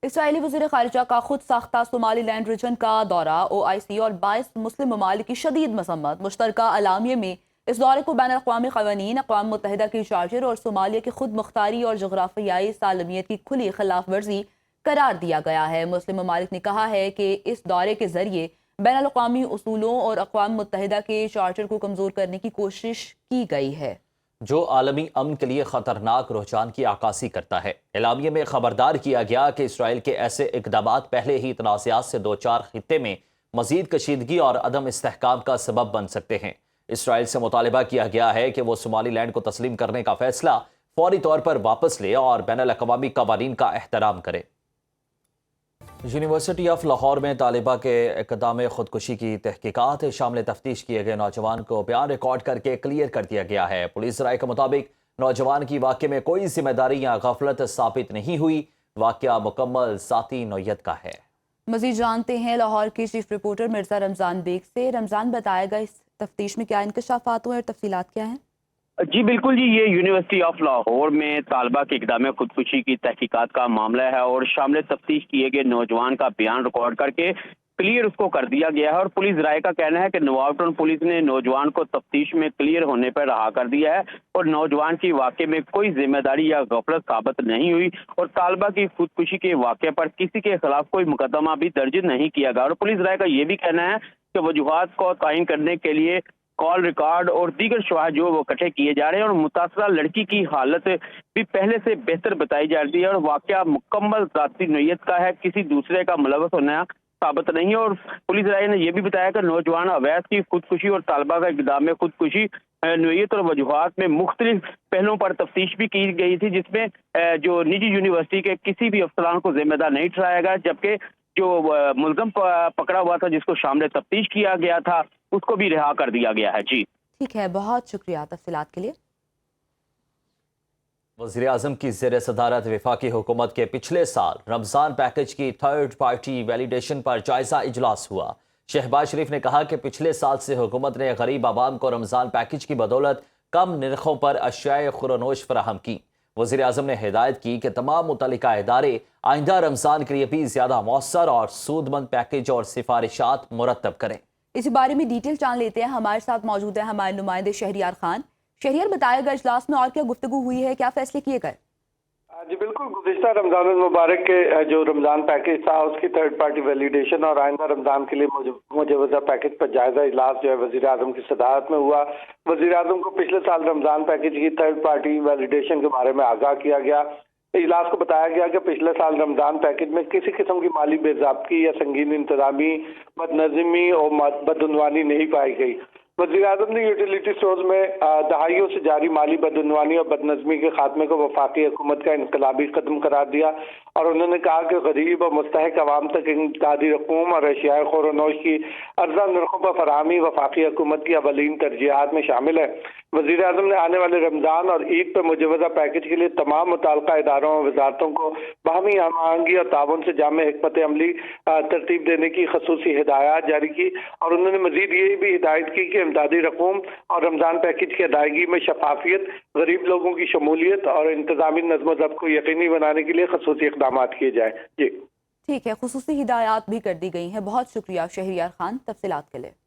اسرائیلی وزیر خارجہ کا خود ساختہ صومالی لینڈ ریجن کا دورہ OIC اور 22 مسلم ممالک کی شدید مذمت۔ مشترکہ اعلامیے میں اس دورے کو بین الاقوامی قوانین، اقوام متحدہ کی چارٹر اور صومالیہ کی خود مختاری اور جغرافیائی سالمیت کی کھلی خلاف ورزی قرار دیا گیا ہے۔ مسلم ممالک نے کہا ہے کہ اس دورے کے ذریعے بین الاقوامی اصولوں اور اقوام متحدہ کے چارٹر کو کمزور کرنے کی کوشش کی گئی ہے، جو عالمی امن کے لیے خطرناک رجحان کی عکاسی کرتا ہے۔ اعلامیے میں خبردار کیا گیا کہ اسرائیل کے ایسے اقدامات پہلے ہی تنازعات سے دوچار خطے میں مزید کشیدگی اور عدم استحکام کا سبب بن سکتے ہیں۔ اسرائیل سے مطالبہ کیا گیا ہے کہ وہ صومالی لینڈ کو تسلیم کرنے کا فیصلہ فوری طور پر واپس لے اور بین الاقوامی قوانین کا احترام کرے۔ یونیورسٹی آف لاہور میں طالبہ کے اقدام خودکشی کی تحقیقات، شامل تفتیش کیے گئے نوجوان کو بیان ریکارڈ کر کے کلیئر کر دیا گیا ہے۔ پولیس رائے کے مطابق نوجوان کی واقعے میں کوئی ذمہ داری یا غفلت ثابت نہیں ہوئی۔ واقعہ مکمل ذاتی نوعیت کا ہے۔ مزید جانتے ہیں لاہور کی چیف رپورٹر مرزا رمضان بیگ سے۔ رمضان، بتائے گا اس تفتیش میں کیا انکشافات ہوئے اور تفصیلات کیا ہیں؟ جی بالکل جی، یہ یونیورسٹی آف لاہور میں طالبہ کے اقدام خودکشی کی تحقیقات کا معاملہ ہے اور شامل تفتیش کیے گئے نوجوان کا بیان ریکارڈ کر کے کلیئر اس کو کر دیا گیا ہے اور پولیس رائے کا کہنا ہے کہ نواب ٹاؤن پولیس نے نوجوان کو تفتیش میں کلیئر ہونے پر رہا کر دیا ہے اور نوجوان کی واقعے میں کوئی ذمہ داری یا غفلت ثابت نہیں ہوئی اور طالبہ کی خودکشی کے واقعے پر کسی کے خلاف کوئی مقدمہ بھی درج نہیں کیا گیا اور پولیس رائے کا یہ بھی کہنا ہے کہ وجوہات کو تعین کرنے کے لیے کال ریکارڈ اور دیگر شواہد جو وہ اکٹھے کیے جا رہے ہیں اور متاثرہ لڑکی کی حالت بھی پہلے سے بہتر بتائی جا رہی ہے اور واقعہ مکمل ذاتی نوعیت کا ہے، کسی دوسرے کا ملوث ہونا ثابت نہیں ہے۔ اور پولیس رائے نے یہ بھی بتایا کہ نوجوان اویس کی خودکشی اور طالبہ کا اقدام خودکشی نوعیت اور وجوہات میں مختلف پہلوؤں پر تفتیش بھی کی گئی تھی، جس میں جو نجی یونیورسٹی کے کسی بھی افسران کو ذمہ دار نہیں ٹھہرایا گیا، جبکہ جو ملزم پکڑا ہوا تھا جس کو شامل تفتیش کیا گیا تھا اس کو بھی رہا کر دیا گیا ہے۔ جی ٹھیک ہے، بہت شکریہ تفصیلات کے لیے۔ وزیر اعظم کی زیر صدارت وفاقی حکومت کے پچھلے سال رمضان پیکج کی تھرڈ پارٹی ویلیڈیشن پر جائزہ اجلاس ہوا۔ شہباز شریف نے کہا کہ پچھلے سال سے حکومت نے غریب عوام کو رمضان پیکج کی بدولت کم نرخوں پر اشیاء خورونوش فراہم کی۔ وزیر اعظم نے ہدایت کی کہ تمام متعلقہ ادارے آئندہ رمضان کے لیے بھی زیادہ مؤثر اور سود مند پیکج اور سفارشات مرتب کریں۔ اسی بارے میں ڈیٹیل جان لیتے ہیں، ہمارے ساتھ موجود ہیں ہمارے نمائندے شہریار خان۔ شہریار، بتایا گا اجلاس میں اور کیا گفتگو ہوئی ہے، کیا فیصلے کیے گئے؟ جی بالکل، گزشتہ رمضان المبارک کے جو رمضان پیکج تھا اس کی تھرڈ پارٹی ویلیڈیشن اور آئندہ رمضان کے لیے مجوزہ پیکج پر جائزہ اجلاس جو ہے وزیر اعظم کی صدارت میں ہوا۔ وزیر اعظم کو پچھلے سال رمضان پیکج کی تھرڈ پارٹی ویلیڈیشن کے بارے میں آگاہ کیا گیا۔ اجلاس کو بتایا گیا کہ پچھلے سال رمضان پیکج میں کسی قسم کی مالی بے ضابطگی یا سنگین انتظامی بدنظمی اور بدعنوانی نہیں پائی گئی۔ وزیر اعظم نے یوٹیلیٹی اسٹورز میں دہائیوں سے جاری مالی بدعنوانی اور بدنظمی کے خاتمے کو وفاقی حکومت کا انقلابی قدم قرار دیا اور انہوں نے کہا کہ غریب اور مستحق عوام تک امدادی رقوم اور اشیاء خورونوش کی ارزاں نرخوں پر فراہمی وفاقی حکومت کی اولین ترجیحات میں شامل ہے۔ وزیر اعظم نے آنے والے رمضان اور عید پر مجوزہ پیکج کے لیے تمام متعلقہ اداروں اور وزارتوں کو باہمی ہم آہنگی اور تعاون سے جامع حکمت عملی ترتیب دینے کی خصوصی ہدایات جاری کی اور انہوں نے مزید یہ بھی ہدایت کی کہ امدادی رقوم اور رمضان پیکج کی ادائیگی میں شفافیت، غریب لوگوں کی شمولیت اور انتظامی نظم و ضبط کو یقینی بنانے کے لیے خصوصی اقدامات کیے جائیں۔ جی ٹھیک ہے، خصوصی ہدایات بھی کر دی گئی ہیں۔ بہت شکریہ شہریار خان تفصیلات کے لیے۔